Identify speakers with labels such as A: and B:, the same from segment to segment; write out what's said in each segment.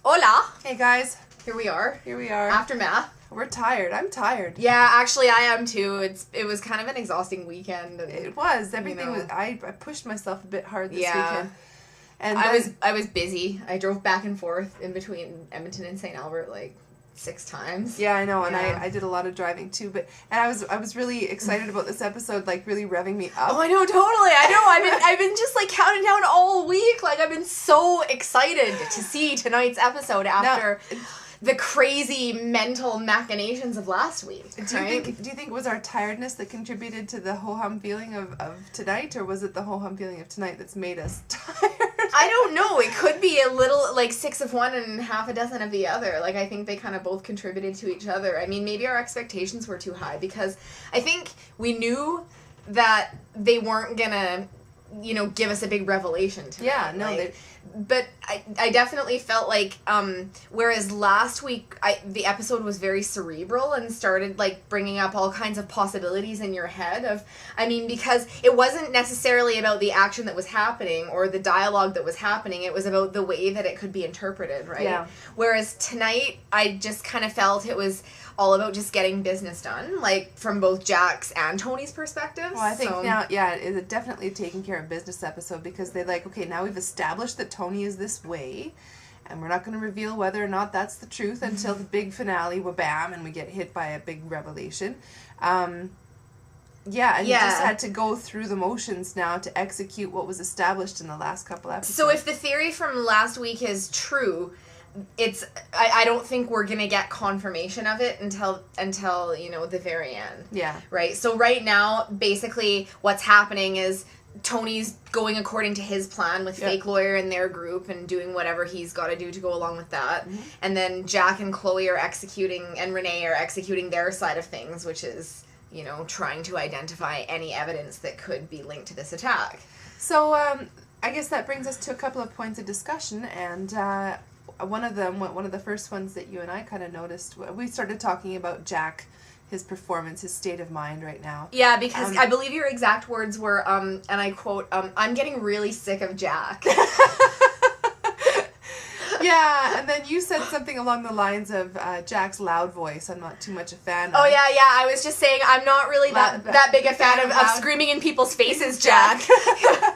A: Hola!
B: Hey guys,
A: Here we are.
B: Aftermath.
A: Aftermath.
B: We're tired. I'm tired.
A: Yeah, actually I am too. It was kind of an exhausting weekend. And,
B: It was. Everything was. I pushed myself a bit hard this
A: Yeah.
B: weekend. And
A: I was busy. I drove back and forth in between Edmonton and St. Albert like 6 times.
B: Yeah, I know, and
A: Yeah.
B: I did a lot of driving too. And I was really excited about this episode, like really revving me up.
A: Oh, I know, totally. I know. I've been just like counting down all week. Like I've been so excited to see tonight's episode after the crazy mental machinations of last week.
B: Do you think it was our tiredness that contributed to the ho-hum feeling of tonight, or was it the ho-hum feeling of tonight that's made us tired?
A: I don't know. It could be a little, like, 6 of one and half a dozen of the other. Like, I think they kind of both contributed to each other. I mean, maybe our expectations were too high because I think we knew that they weren't gonna, give us a big revelation tonight.
B: Yeah, no,
A: like, but I definitely felt like, whereas last week the episode was very cerebral and started, like, bringing up all kinds of possibilities in your head because it wasn't necessarily about the action that was happening or the dialogue that was happening, it was about the way that it could be interpreted, right? Yeah. Whereas tonight, I just kind of felt it was all about just getting business done, like, from both Jack's and Tony's perspectives.
B: Well, I think now, it's definitely a taking care of business episode because they're like, okay, now we've established that Tony is this way, and we're not going to reveal whether or not that's the truth until the big finale, wha-bam, and we get hit by a big revelation. You just had to go through the motions now to execute what was established in the last couple episodes.
A: So if the theory from last week is true, I don't think we're gonna get confirmation of it until the very end.
B: Yeah.
A: Right? So right now, basically what's happening is Tony's going according to his plan with Fake Lawyer and their group and doing whatever he's got to do to go along with that. Mm-hmm. And then Jack and Chloe are executing, and Renee are executing their side of things, which is, trying to identify any evidence that could be linked to this attack.
B: So, I guess that brings us to a couple of points of discussion, and one of the first ones that you and I kind of noticed, we started talking about Jack, his performance, his state of mind right now.
A: Yeah, because I believe your exact words were, and I quote, I'm getting really sick of Jack.
B: Yeah, and then you said something along the lines of Jack's loud voice. I'm not too much a fan of.
A: Oh, yeah, I was just saying I'm not really that big a fan of screaming in people's faces, Jack.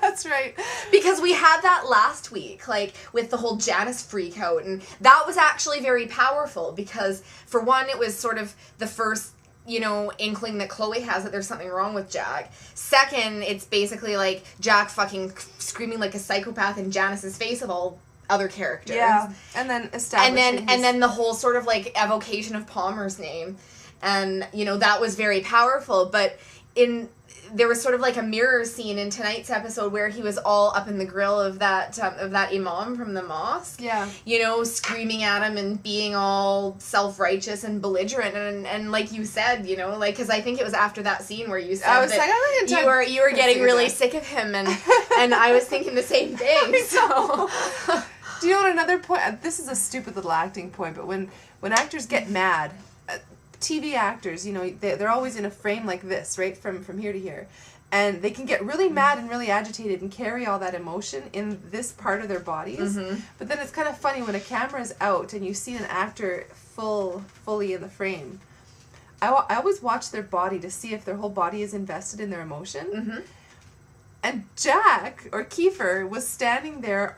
B: That's right.
A: Because we had that last week, like, with the whole Janice freak out, and that was actually very powerful because, for one, it was sort of the first inkling that Chloe has that there's something wrong with Jack. Second, it's basically like Jack fucking screaming like a psychopath in Janice's face of all other characters.
B: Yeah, and then establishing
A: and then the whole sort of like evocation of Palmer's name, and that was very powerful. But there was sort of like a mirror scene in tonight's episode where he was all up in the grill of that imam from the mosque.
B: Yeah.
A: Screaming at him and being all self-righteous and belligerent and like you said, because I think it was after that scene where you said that you were getting really sick of him and I was thinking the same thing. So.
B: Do you know another point? This is a stupid little acting point, but when actors get mad. TV actors, they're always in a frame like this, right, from here to here, and they can get really mad and really agitated and carry all that emotion in this part of their bodies. Mm-hmm. But then it's kind of funny when a camera's out and you see an actor fully in the frame. I always watch their body to see if their whole body is invested in their emotion. Mm-hmm. And Jack or Kiefer was standing there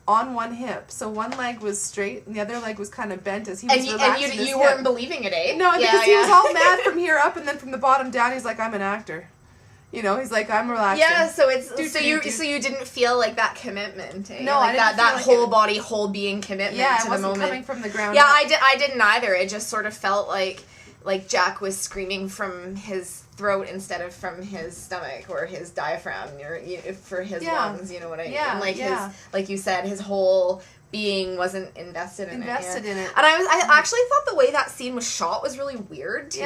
B: on one hip, so one leg was straight and the other leg was kind of bent as he was relaxing
A: and you weren't believing it, eh?
B: No, because he was all mad from here up, and then from the bottom down, he's like, "I'm an actor," he's like, "I'm relaxing."
A: Yeah, so you didn't feel like that commitment, eh?
B: No,
A: like
B: I didn't
A: that
B: feel
A: whole body, whole being commitment to the moment.
B: Yeah, it wasn't coming from the ground.
A: Yeah,
B: up.
A: I didn't either. It just sort of felt like Jack was screaming from his throat instead of from his stomach or his diaphragm or for his lungs, you know what I mean? Like his, like you said, his whole being wasn't invested in it.
B: And
A: I actually thought the way that scene was shot was really weird too.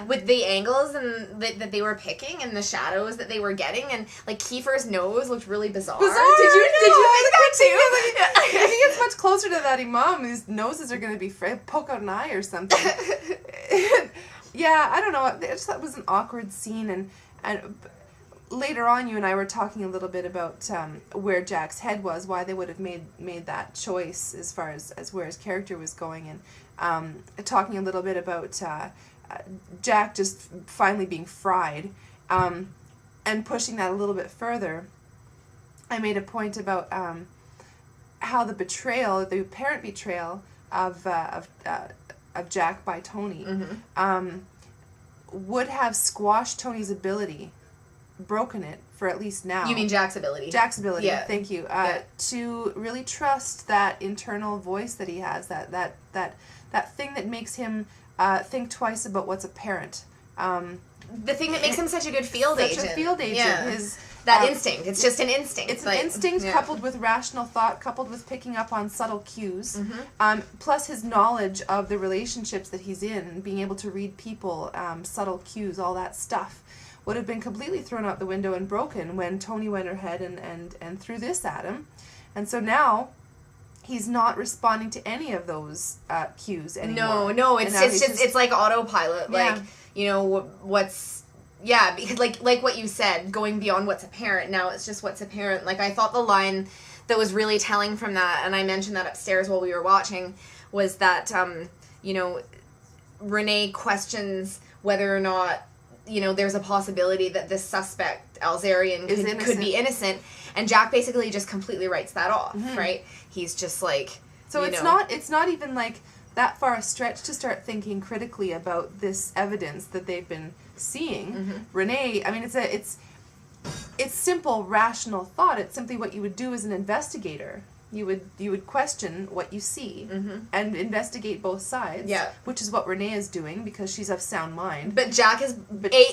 A: With the angles and that they were picking and the shadows that they were getting, and like Kiefer's nose looked really bizarre. Did you think that too?
B: If he gets much closer to that imam, his noses are going to be poke out an eye or something. Yeah, I don't know. I just thought it was an awkward scene, and later on, you and I were talking a little bit about where Jack's head was, why they would have made that choice as far as where his character was going, and talking a little bit about Jack just finally being fried, and pushing that a little bit further. I made a point about how the apparent betrayal of Jack by Tony would have squashed Tony's ability, broken it for at least now.
A: You mean Jack's ability?
B: Jack's ability,
A: yeah.
B: Thank you.
A: Yeah.
B: To really trust that internal voice that he has, that thing that makes him think twice about what's apparent.
A: The thing that makes him such a good field agent.
B: Such a field agent.
A: Yeah. That instinct. It's just an instinct.
B: It's an instinct coupled with rational thought, coupled with picking up on subtle cues, plus his knowledge of the relationships that he's in, being able to read people, subtle cues, all that stuff, would have been completely thrown out the window and broken when Tony went ahead and threw this at him. And so now he's not responding to any of those cues anymore.
A: No, it's just it's like autopilot. Like, you know, because like what you said, going beyond what's apparent, now it's just what's apparent. Like, I thought the line that was really telling from that, and I mentioned that upstairs while we were watching, was that, you know, Renee questions whether or not, you know, there's a possibility that this suspect, Alzarian, could be innocent, and Jack basically just completely writes that off, right? He's just like,
B: so it's not even like that far a stretch to start thinking critically about this evidence that they've been seeing. Renee, I mean, it's simple rational thought. It's simply what you would do as an investigator. You would question what you see and investigate both sides. Yeah. Which is what Renee is doing because she's of sound mind.
A: But Jack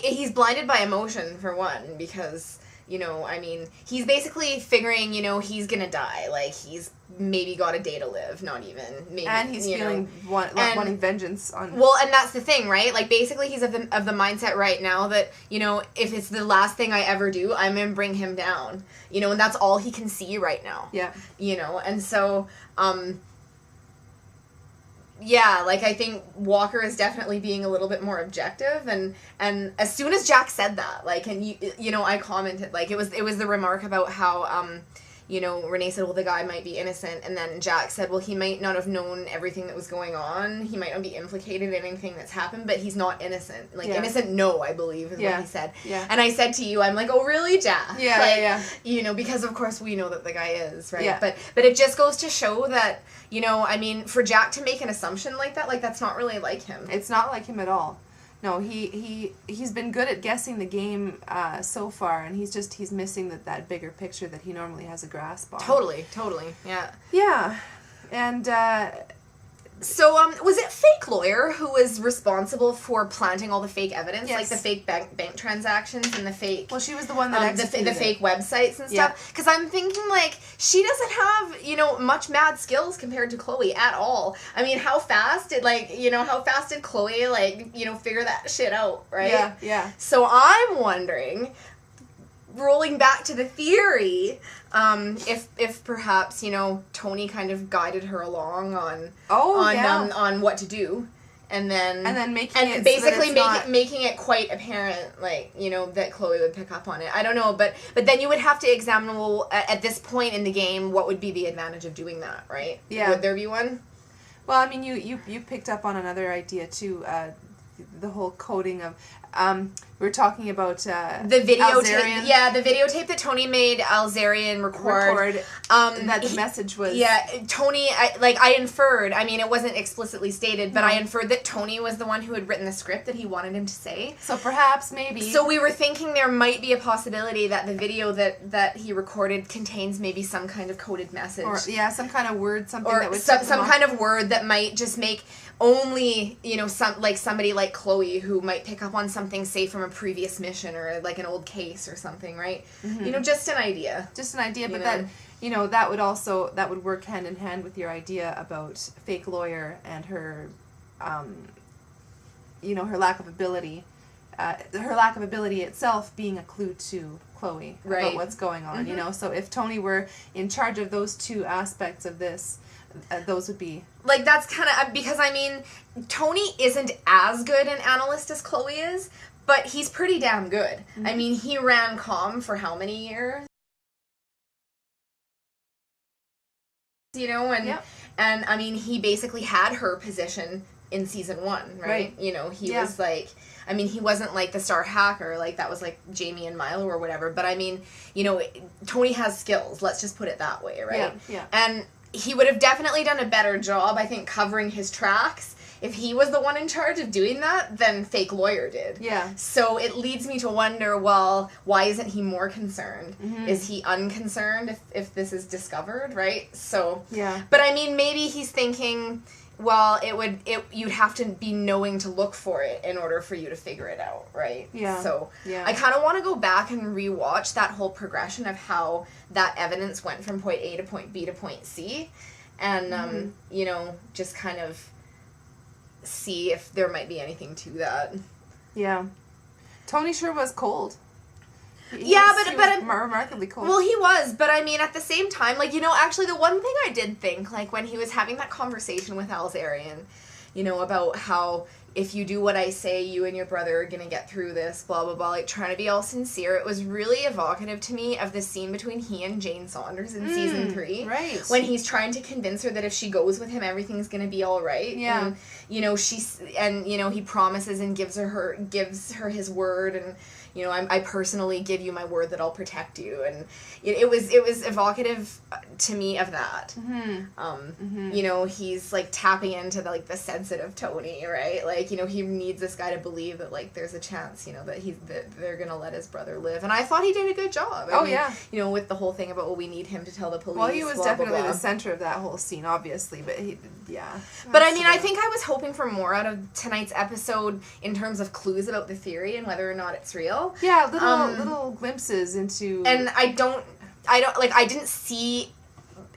A: he's blinded by emotion, for one, because, you know, I mean, he's basically figuring, you know, he's gonna die. Like, he's maybe got a day to live, not even. Maybe,
B: and he's feeling wanting vengeance on...
A: Well, and that's the thing, right? Like, basically he's of the mindset right now that, you know, if it's the last thing I ever do, I'm gonna bring him down. You know, and that's all he can see right now.
B: Yeah.
A: You know, and so, yeah, like, I think Walker is definitely being a little bit more objective, and as soon as Jack said that, like, and you know, I commented, like, it was the remark about how, you know, Renee said, well, the guy might be innocent, and then Jack said, well, he might not have known everything that was going on, he might not be implicated in anything that's happened, but he's not innocent. Like, innocent, no, I believe, is what he said. Yeah. And I said to you, I'm like, oh, really, Jack?
B: Yeah,
A: like, you know, because, of course, we know that the guy is, right? Yeah. But it just goes to show that, you know, I mean, for Jack to make an assumption like that, like, that's not really like him.
B: It's not like him at all. No, he's been good at guessing the game so far, and he's missing that bigger picture that he normally has a grasp on.
A: Totally, yeah.
B: Yeah, and
A: so was it fake lawyer who was responsible for planting all the fake evidence, like the fake bank transactions and the fake?
B: Well, she was the one that executed
A: the fake websites and stuff. Because I'm thinking, like, she doesn't have, you know, much mad skills compared to Chloe at all. I mean, how fast did Chloe, like, you know, figure that shit out, right?
B: Yeah.
A: So I'm wondering, rolling back to the theory, if perhaps, you know, Tony kind of guided her along on what to do, and then making it quite apparent, like, you know, that Chloe would pick up on it. I don't know, but then you would have to examine, well, at this point in the game, what would be the advantage of doing that, right? Yeah. Would there be one?
B: Well, I mean, you picked up on another idea too, the whole coding of. We were talking about
A: the videotape. Yeah, the videotape that Tony made Alzarian record.
B: That the message was.
A: Yeah, Tony. I inferred. I mean, it wasn't explicitly stated, but I inferred that Tony was the one who had written the script that he wanted him to say.
B: So perhaps, maybe.
A: So we were thinking there might be a possibility that the video that he recorded contains maybe some kind of coded message,
B: or some kind of word, something
A: or
B: that would
A: some kind of word that might just make only, you know, somebody like Chloe who might pick up on something, say, from a previous mission or like an old case or something, right? Mm-hmm. You know, just an idea.
B: But that, you know, that would work hand in hand with your idea about fake lawyer and her, you know, her lack of ability itself being a clue to Chloe about what's going on. You know, so if Tony were in charge of those two aspects of this, those would be...
A: Like, that's kind of... Because, I mean, Tony isn't as good an analyst as Chloe is, but he's pretty damn good. I mean, he ran comm for how many years? You know, and I mean, he basically had her position in season 1, right? You know, he was like, I mean, he wasn't like the star hacker, like that was like Jamie and Milo or whatever, but I mean, you know, Tony has skills, let's just put it that way, right?
B: Yeah.
A: And he would have definitely done a better job, I think, covering his tracks if he was the one in charge of doing that than fake lawyer did.
B: Yeah.
A: So it leads me to wonder, well, why isn't he more concerned? Is he unconcerned if this is discovered, right? So, but I mean, maybe he's thinking, well, you'd have to be knowing to look for it in order for you to figure it out, right?
B: Yeah.
A: So I kind of want to go back and rewatch that whole progression of how that evidence went from point A to point B to point C, and you know, just kind of see if there might be anything to that.
B: Yeah. Tony sure was cold. But remarkably cold.
A: Well, he was, but I mean, at the same time, like, you know, actually the one thing I did think, like, when he was having that conversation with Alzarian, you know, about how if you do what I say, you and your brother are gonna get through this, blah, blah, blah, like, trying to be all sincere, it was really evocative to me of the scene between he and Jane Saunders in season 3.
B: Right.
A: When he's trying to convince her that if she goes with him, everything's gonna be all right.
B: Yeah.
A: And, you know, he promises and gives her his word, and, you know, I personally give you my word that I'll protect you, and it was evocative to me of that. You know, he's like tapping into the sensitive Tony, right? Like, you know, he needs this guy to believe that, like, there's a chance, you know, that they're gonna let his brother live, and I thought he did a good job. I mean, you know, with the whole thing about, well, we need him to tell the police.
B: Well, he was
A: blah,
B: definitely
A: blah, blah.
B: the center of that whole scene, obviously, but
A: But I mean, I think I was hoping for more out of tonight's episode in terms of clues about the theory and whether or not it's real.
B: Yeah, little glimpses into...
A: And I didn't see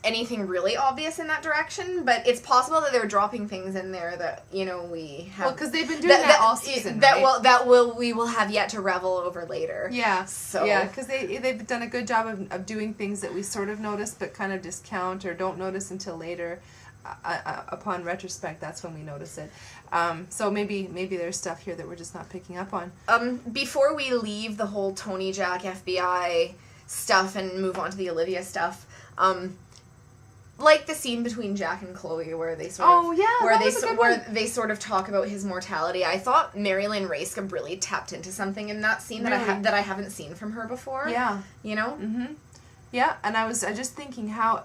A: anything really obvious in that direction, but it's possible that they're dropping things in there that, you know, we have...
B: Well, because they've been doing that all season,
A: we will have yet to revel over later.
B: Yeah.
A: So...
B: Yeah, because they've done a good job of doing things that we sort of notice but kind of discount or don't notice until later. Upon retrospect, that's when we notice it. So maybe there's stuff here that we're just not picking up on.
A: Before we leave the whole Tony Jack FBI stuff and move on to the Olivia stuff, like the scene between Jack and Chloe where they sort they sort of talk about his mortality. I thought Marilyn Raiska really tapped into something in that scene that I haven't seen from her before.
B: Yeah,
A: you know.
B: Yeah, and I just thinking how.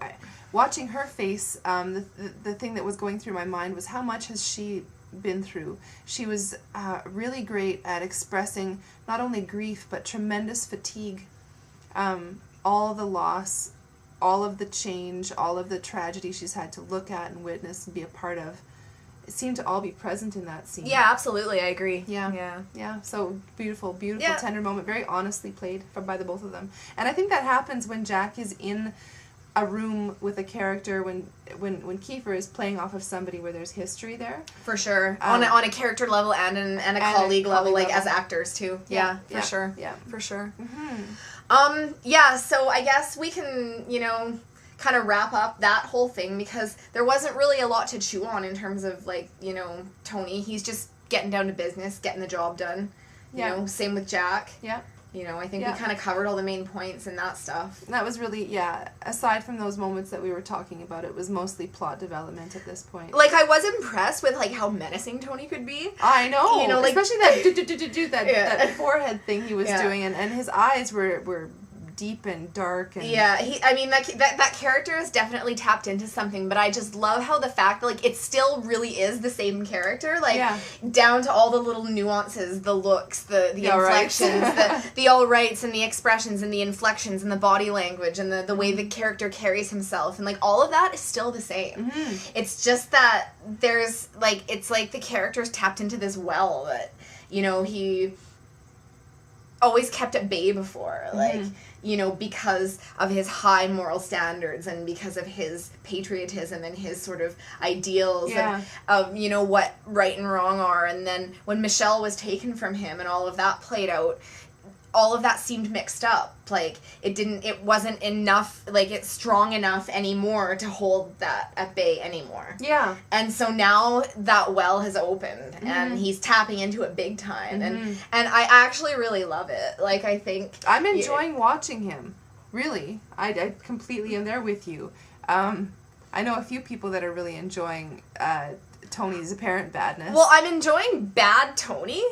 B: Watching her face, the thing that was going through my mind was how much has she been through. She was really great at expressing not only grief but tremendous fatigue. All the loss, all of the change, all of the tragedy she's had to look at and witness and be a part of. It seemed to all be present in that scene.
A: Yeah, absolutely, I agree.
B: Yeah. So beautiful, tender moment, very honestly played by the both of them. And I think that happens when Jack is in a room with a character when Kiefer is playing off of somebody where there's history there.
A: For sure. On a character level and a colleague level, like as actors too. Yeah, for sure.
B: Yeah.
A: For sure. Yeah, so I guess we can, you know, kind of wrap up that whole thing because there wasn't really a lot to chew on in terms of, like, you know, Tony. He's just getting down to business, getting the job done. You know, same with Jack.
B: Yeah.
A: You know, I think we kind of covered all the main points and that stuff.
B: That was really, aside from those moments that we were talking about, it was mostly plot development at this point.
A: Like, I was impressed with, like, how menacing Tony could be.
B: I know.
A: You know, like,
B: especially that forehead thing he was doing, and his eyes were deep and dark. And
A: that character is definitely tapped into something, but I just love how the fact that, like, it still really is the same character, like, down to all the little nuances, the looks, the inflections, the all rights and the expressions and the inflections and the body language and the way the character carries himself, and, like, all of that is still the same. It's just that there's, like, it's like the character's tapped into this well that, you know, he always kept at bay before, like, you know, because of his high moral standards and because of his patriotism and his sort of ideals of, you know, what right and wrong are. And then when Michelle was taken from him and all of that played out, all of that seemed mixed up. Like, it wasn't enough, like, it's strong enough anymore to hold that at bay anymore.
B: Yeah.
A: And so now that well has opened, and he's tapping into it big time, and I actually really love it. Like, I think...
B: I'm enjoying watching him. Really. I completely am there with you. I know a few people that are really enjoying Tony's apparent badness.
A: Well, I'm enjoying bad Tony,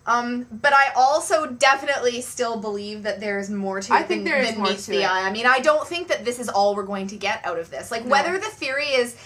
A: but I also definitely still believe that there's more to it than meets the eye. I mean, I don't think that this is all we're going to get out of this. Like, whether the theory is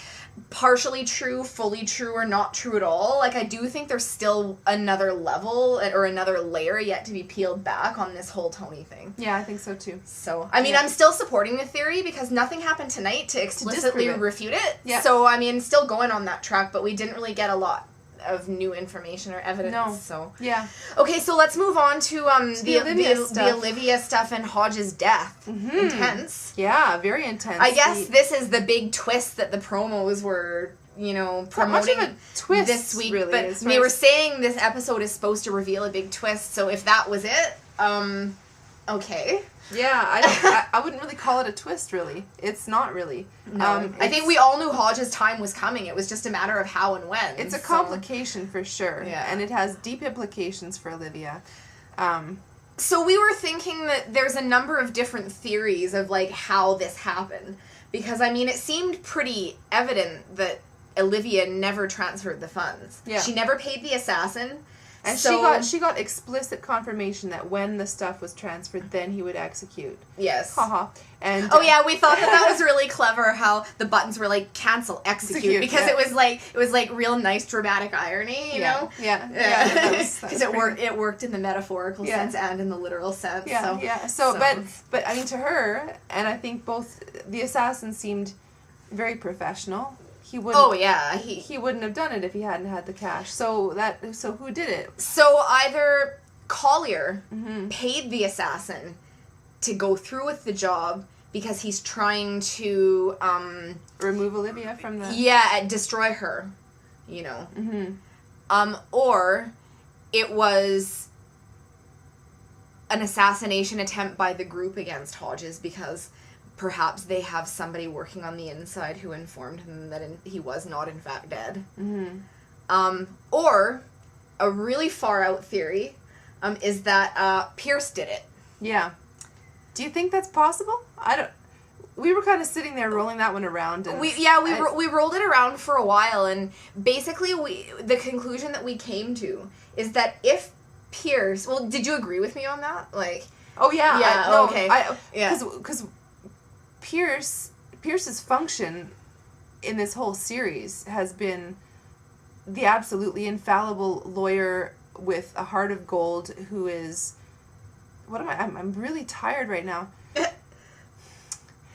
A: partially true, fully true, or not true at all, like, I do think there's still another level or another layer yet to be peeled back on this whole Tony thing.
B: Yeah, I think so too.
A: So, I mean, I'm still supporting the theory because nothing happened tonight to explicitly refute it.
B: Yeah.
A: So, I mean, still going on that track, but we didn't really get a lot of new information or evidence.
B: No.
A: So
B: yeah.
A: Okay, so let's move on to the
B: Olivia
A: stuff and Hodge's death. Intense.
B: Yeah, very intense.
A: I guess this is the big twist that the promos were, you know, promoting
B: much of a twist
A: this week.
B: really,
A: but they were saying this episode is supposed to reveal a big twist. So if that was it, okay.
B: Yeah, I wouldn't really call it a twist, really. It's not really.
A: No, I think we all knew Hodge's time was coming. It was just a matter of how and when.
B: It's a complication for sure.
A: Yeah.
B: And it has deep implications for Olivia.
A: So we were thinking that there's a number of different theories of, like, how this happened. Because, I mean, it seemed pretty evident that Olivia never transferred the funds.
B: Yeah.
A: She never paid the assassin.
B: And she got explicit confirmation that when the stuff was transferred, then he would execute.
A: Yes.
B: Haha. And
A: yeah, we thought that was really clever how the buttons were like cancel, execute, because it was like real nice dramatic irony, you know?
B: Yeah.
A: Because it worked in the metaphorical sense and in the literal sense.
B: Yeah. So but I mean, to her, and I think both the assassin seemed very professional. He wouldn't. He wouldn't have done it if he hadn't had the cash. So who did it?
A: So either Collier paid the assassin to go through with the job because he's trying to
B: remove Olivia from the
A: destroy her, you know. Or it was an assassination attempt by the group against Hodges because perhaps they have somebody working on the inside who informed him that he was not in fact dead. Or a really far out theory is that Pierce did it.
B: Yeah. Do you think that's possible? We were kind of sitting there rolling that one around. And
A: we rolled it around for a while, and basically the conclusion that we came to is that if Pierce... Well, did you agree with me on that? Like...
B: Oh, yeah.
A: Yeah, okay.
B: Because Pierce's function in this whole series has been the absolutely infallible lawyer with a heart of gold who is... I'm really tired right now.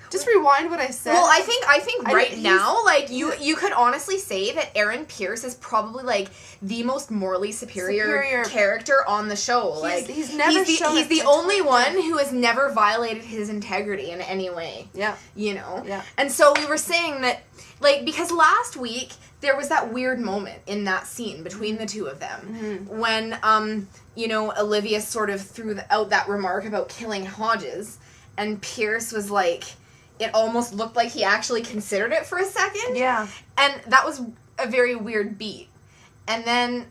B: Just rewind what I said.
A: Well, I think right now, like, you could honestly say that Aaron Pierce is probably, like, the most morally superior character on the show.
B: He's never shown
A: He's the only one who has never violated his integrity in any way.
B: Yeah.
A: You know?
B: Yeah.
A: And so we were saying that, like, because last week there was that weird moment in that scene between the two of them when, you know, Olivia sort of threw out that remark about killing Hodges, and Pierce was like... It almost looked like he actually considered it for a second.
B: Yeah.
A: And that was a very weird beat. And then,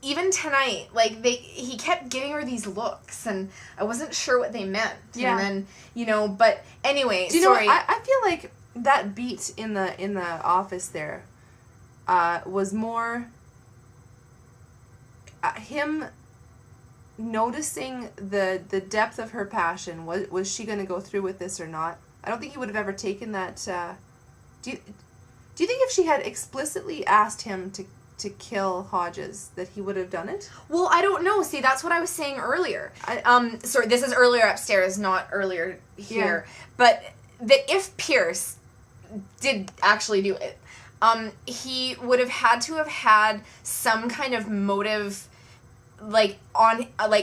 A: even tonight, like, he kept giving her these looks, and I wasn't sure what they meant.
B: Yeah.
A: And then, you know, but anyway,
B: Do you know what? I feel like that beat in the office there was more him noticing the depth of her passion. Was she going to go through with this or not? I don't think he would have ever taken that. Do you think if she had explicitly asked him to kill Hodges, that he would have done it?
A: Well, I don't know. See, that's what I was saying earlier. Sorry, this is earlier upstairs, not earlier here. Yeah. But that if Pierce did actually do it, he would have had to have had some kind of motive, like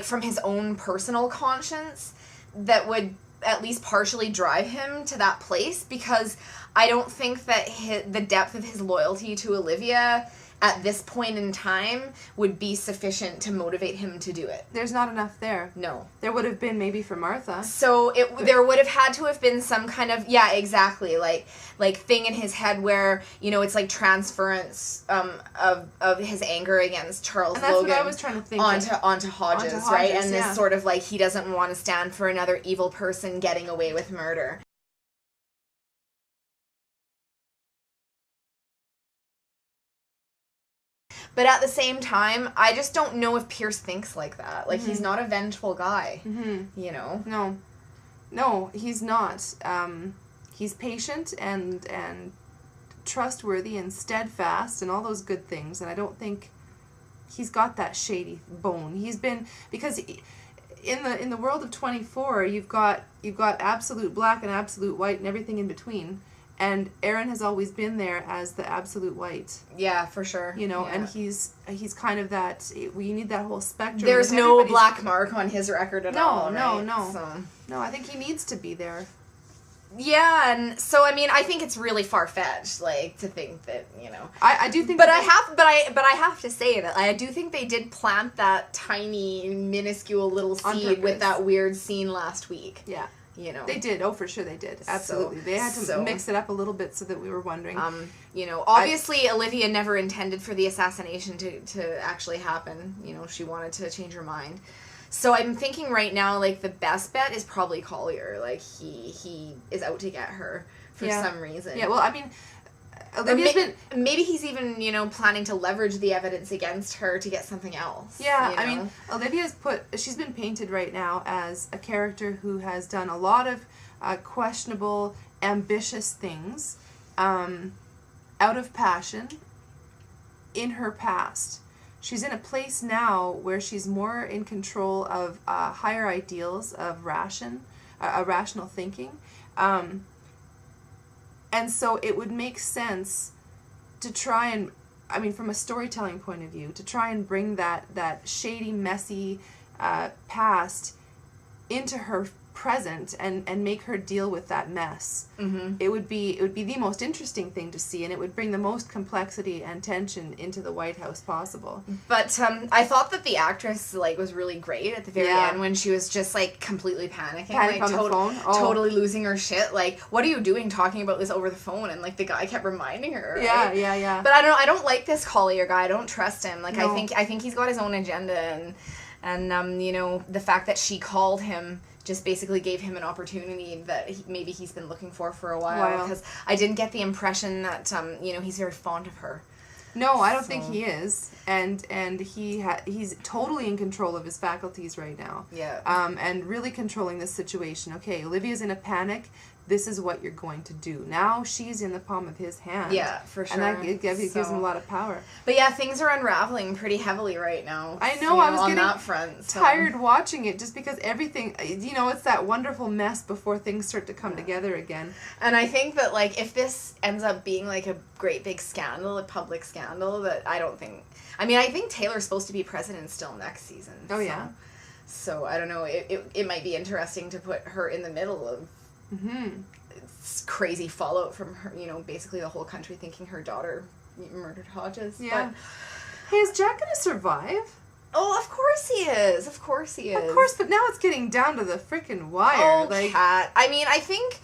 A: from his own personal conscience, that would at least partially drive him to that place, because I don't think that the depth of his loyalty to Olivia at this point in time would be sufficient to motivate him to do it.
B: There's not enough there.
A: No.
B: There would have been maybe for Martha.
A: So there would have had to have been some kind of, yeah, exactly, like thing in his head where, you know, it's like transference of his anger against Charles
B: and that's
A: Logan
B: what I was trying to think
A: onto Hodges, right? And this
B: yeah.
A: sort of like he doesn't want to stand for another evil person getting away with murder. But at the same time, I just don't know if Pierce thinks like that. Like, he's not a vengeful guy, you know?
B: No, he's not. He's patient and trustworthy and steadfast and all those good things. And I don't think he's got that shady bone. He's been, because in the world of 24, you've got absolute black and absolute white and everything in between. And Aaron has always been there as the absolute white.
A: Yeah, for sure.
B: You know,
A: yeah.
B: and he's kind of that, we need that whole spectrum.
A: There's no black mark on his record at all, right?
B: No.
A: So.
B: No, I think he needs to be there.
A: Yeah, and so, I mean, I think it's really far-fetched, like, to think that, you know.
B: I do think
A: but I have to say that I do think they did plant that tiny, minuscule little seed with that weird scene last week.
B: Yeah.
A: You know.
B: They did. Oh, for sure they did. Absolutely. They had to mix it up a little bit so that we were wondering.
A: You know, obviously Olivia never intended for the assassination to actually happen. You know, she wanted to change her mind. So I'm thinking right now, like, the best bet is probably Collier. Like, he is out to get her for some reason.
B: Yeah, well, I mean, Olivia's
A: maybe he's even, you know, planning to leverage the evidence against her to get something else.
B: Yeah,
A: you know?
B: I mean, she's been painted right now as a character who has done a lot of questionable, ambitious things out of passion in her past. She's in a place now where she's more in control of higher ideals of rational thinking. And so it would make sense to try and, I mean, from a storytelling point of view, to try and bring that shady, messy past into her present and make her deal with that mess. Mm-hmm. It would be the most interesting thing to see, and it would bring the most complexity and tension into the White House possible.
A: But I thought that the actress was really great at the very end when she was just completely panicking
B: on the phone.
A: Totally losing her shit. Like, what are you doing talking about this over the phone? And the guy kept reminding her. Right?
B: Yeah.
A: But I don't like this Collier guy. I don't trust him. No. I think he's got his own agenda, and you know, the fact that she called him just basically gave him an opportunity that maybe he's been looking for a while. Because I didn't get the impression that you know, he's very fond of her.
B: No, I don't think he is, and he's totally in control of his faculties right now.
A: Yeah.
B: And really controlling this situation. Okay, Olivia's in a panic. This is what you're going to do. Now she's in the palm of his hand.
A: Yeah, for sure.
B: And that gives him a lot of power.
A: But yeah, things are unraveling pretty heavily right now.
B: I know, I was
A: on
B: getting
A: that front,
B: tired watching it just because everything, you know, it's that wonderful mess before things start to come together again.
A: And I think that, if this ends up being, a great big scandal, a public scandal, that I think Taylor's supposed to be president still next season.
B: Oh, yeah.
A: So I don't know. It might be interesting to put her in the middle of crazy fallout from her, you know, basically the whole country thinking her daughter murdered Hodges.
B: Yeah.
A: But,
B: hey, is Jack gonna survive?
A: Oh, of course he is. Of course he is.
B: Of course, but now it's getting down to the freaking wire.
A: Oh, Kat. I mean, I think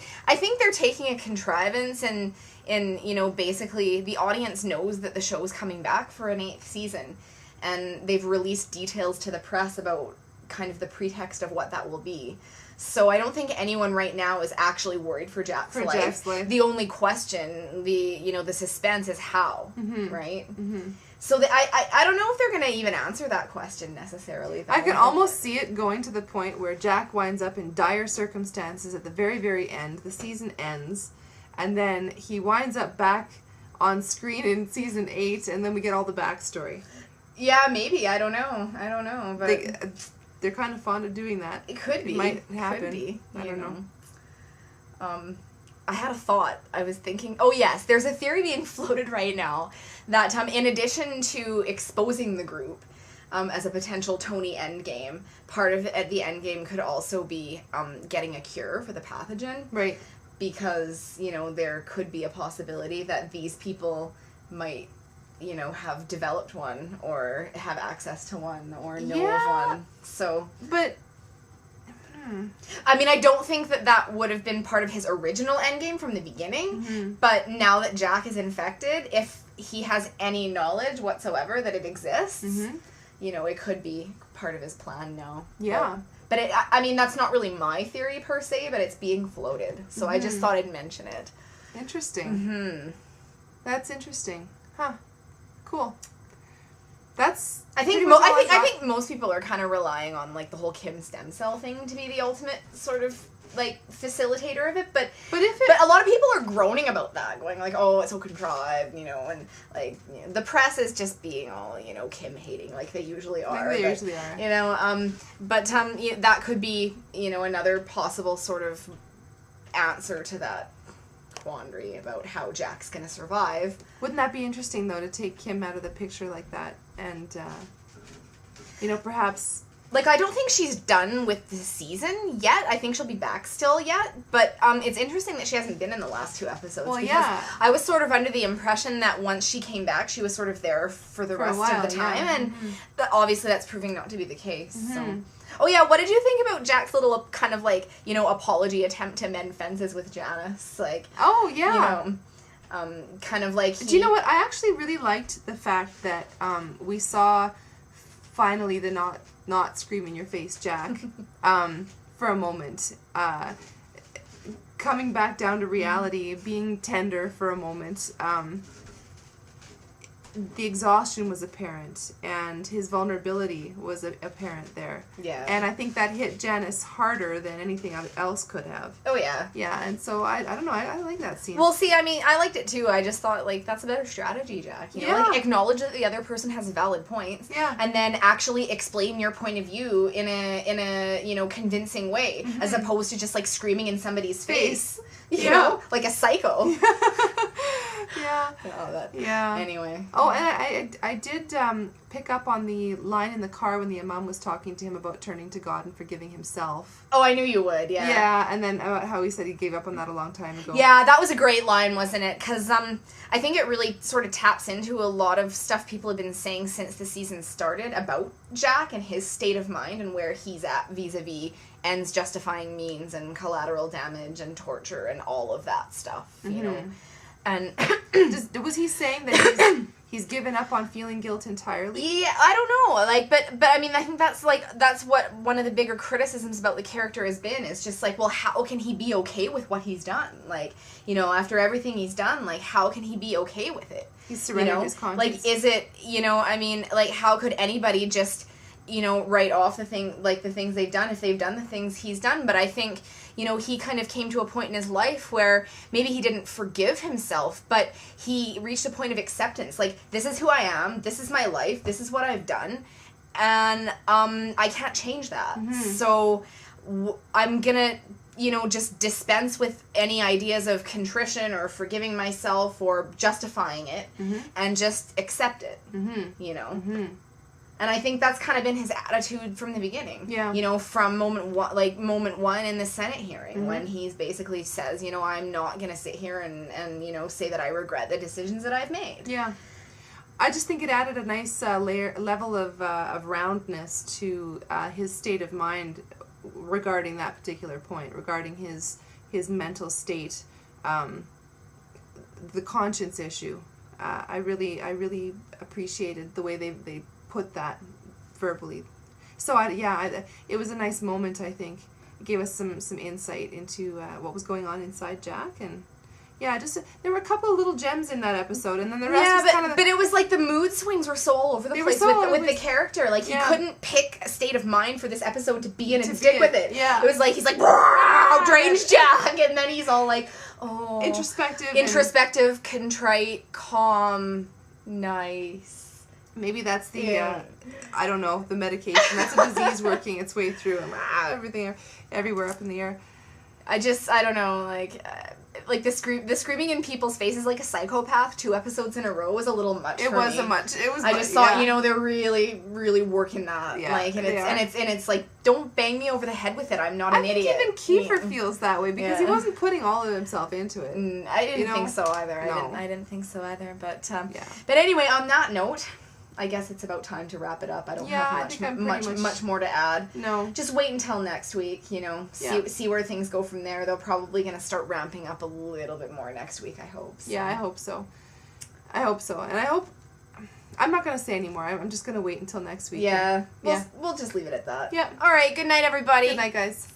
A: they're taking a contrivance and you know, basically the audience knows that the show is coming back for an 8th season, and they've released details to the press about kind of the pretext of what that will be. So I don't think anyone right now is actually worried for Jack's life.
B: Jack's life.
A: The only question, the suspense is how, right? Mm-hmm. So I don't know if they're going to even answer that question necessarily.
B: I can almost see it going to the point where Jack winds up in dire circumstances at the very, very end. The season ends, and then he winds up back on screen in season 8, and then we get all the backstory.
A: Yeah, maybe. I don't know. But
B: they're kind of fond of doing that.
A: It could be.
B: It might happen.
A: Could be.
B: I don't know.
A: I had a thought. I was thinking, oh yes, there's a theory being floated right now that in addition to exposing the group as a potential Tony endgame, part of the endgame could also be getting a cure for the pathogen.
B: Right.
A: Because, you know, there could be a possibility that these people might have developed one or have access to one or know
B: Yeah.
A: of one. So,
B: But
A: I mean, I don't think that would have been part of his original endgame from the beginning, but now that Jack is infected, if he has any knowledge whatsoever that it exists, it could be part of his plan now.
B: yeah.
A: But I mean, that's not really my theory per se, but it's being floated. So I just thought I'd mention it.
B: Interesting. That's interesting. Huh. Cool. That's
A: I think most people are kind of relying on like the whole Kim stem cell thing to be the ultimate sort of like facilitator of it, but a lot of people are groaning about that, going like, oh, it's so contrived, and like the press is just being all Kim hating like they usually are. But that could be another possible sort of answer to that quandary about how Jack's gonna survive.
B: Wouldn't that be interesting though, to take Kim out of the picture like that and perhaps.
A: Like, I don't think she's done with the season yet. I think she'll be back still yet. But it's interesting that she hasn't been in the last 2 episodes.
B: Well,
A: because
B: yeah.
A: I was sort of under the impression that once she came back, she was sort of there for the rest of the time.
B: Yeah.
A: And obviously that's proving not to be the case. So. Oh, yeah, what did you think about Jack's little kind of, like, apology attempt to mend fences with Janice? Like,
B: oh, yeah.
A: Kind of like...
B: Do you know what? I actually really liked the fact that we saw finally the not scream in your face Jack for a moment, coming back down to reality, being tender for a moment. The exhaustion was apparent and his vulnerability was apparent there.
A: Yeah.
B: And I think that hit Janice harder than anything else could have.
A: Oh, yeah.
B: Yeah, and so I don't know, I like that scene.
A: Well, see, I mean, I liked it too. I just thought, like, that's a better strategy, Jack. Like, acknowledge that the other person has valid points.
B: Yeah.
A: And then actually explain your point of view in a convincing way, as opposed to just, like, screaming in somebody's face. You know? Like a psycho.
B: Yeah.
A: Oh,
B: yeah.
A: Anyway.
B: Oh, and I did pick up on the line in the car when the imam was talking to him about turning to God and forgiving himself.
A: Oh, I knew you would, yeah.
B: Yeah, and then about how he said he gave up on that a long time ago.
A: Yeah, that was a great line, wasn't it? Because I think it really sort of taps into a lot of stuff people have been saying since the season started about Jack and his state of mind and where he's at vis-a-vis ends justifying means and collateral damage and torture and all of that stuff, you know? And
B: was he saying that he's given up on feeling guilt entirely?
A: Yeah, I don't know. Like, but I mean, I think that's what one of the bigger criticisms about the character has been. Is just like, well, how can he be okay with what he's done? Like, after everything he's done, like, how can he be okay with it?
B: He's surrendered his conscience.
A: Like, is it, I mean, like, how could anybody just, write off the things they've done if they've done the things he's done? But I think, he kind of came to a point in his life where maybe he didn't forgive himself, but he reached a point of acceptance. Like, this is who I am, this is my life, this is what I've done, and I can't change that. So I'm gonna, just dispense with any ideas of contrition or forgiving myself or justifying it, and just accept it, And I think that's kind of been his attitude from the beginning.
B: Yeah.
A: From moment one in the Senate hearing, when he's basically says, I'm not going to sit here and say that I regret the decisions that I've made.
B: Yeah. I just think it added a nice level of roundness to his state of mind regarding that particular point, regarding his mental state, the conscience issue. I really appreciated the way they put that verbally. So it was a nice moment. I think it gave us some insight into what was going on inside Jack, and just there were a couple of little gems in that episode, and then the rest was kind of.
A: But it was like the mood swings were so all over the place with the character. Like, he couldn't pick a state of mind for this episode to be in and stick with it.
B: Yeah,
A: it was like he's like outraged Jack, and then he's all like, oh, introspective, contrite, calm, nice.
B: Maybe that's the, I don't know, the medication. That's a disease working its way through. Everything, everywhere up in the air.
A: I don't know, like the screaming in people's faces like a psychopath 2 episodes in a row was a little much for me.
B: It was.
A: I just thought, you know, they're really, really working that.
B: Yeah,
A: like, and it's like, don't bang me over the head with it. I'm not an idiot.
B: Even Kiefer feels that way because he wasn't putting all of himself into it.
A: I didn't think so either.
B: No.
A: I didn't think so either. But but anyway, on that note, I guess it's about time to wrap it up. I don't have much more to add.
B: No.
A: Just wait until next week, you know. See where things go from there. They're probably going to start ramping up a little bit more next week, I hope. So.
B: Yeah, I hope so. And I hope... I'm not going to say anymore. I'm just going to wait until next week.
A: Yeah. We'll just leave it at that.
B: Yeah.
A: All right. Good night, everybody.
B: Good night, guys.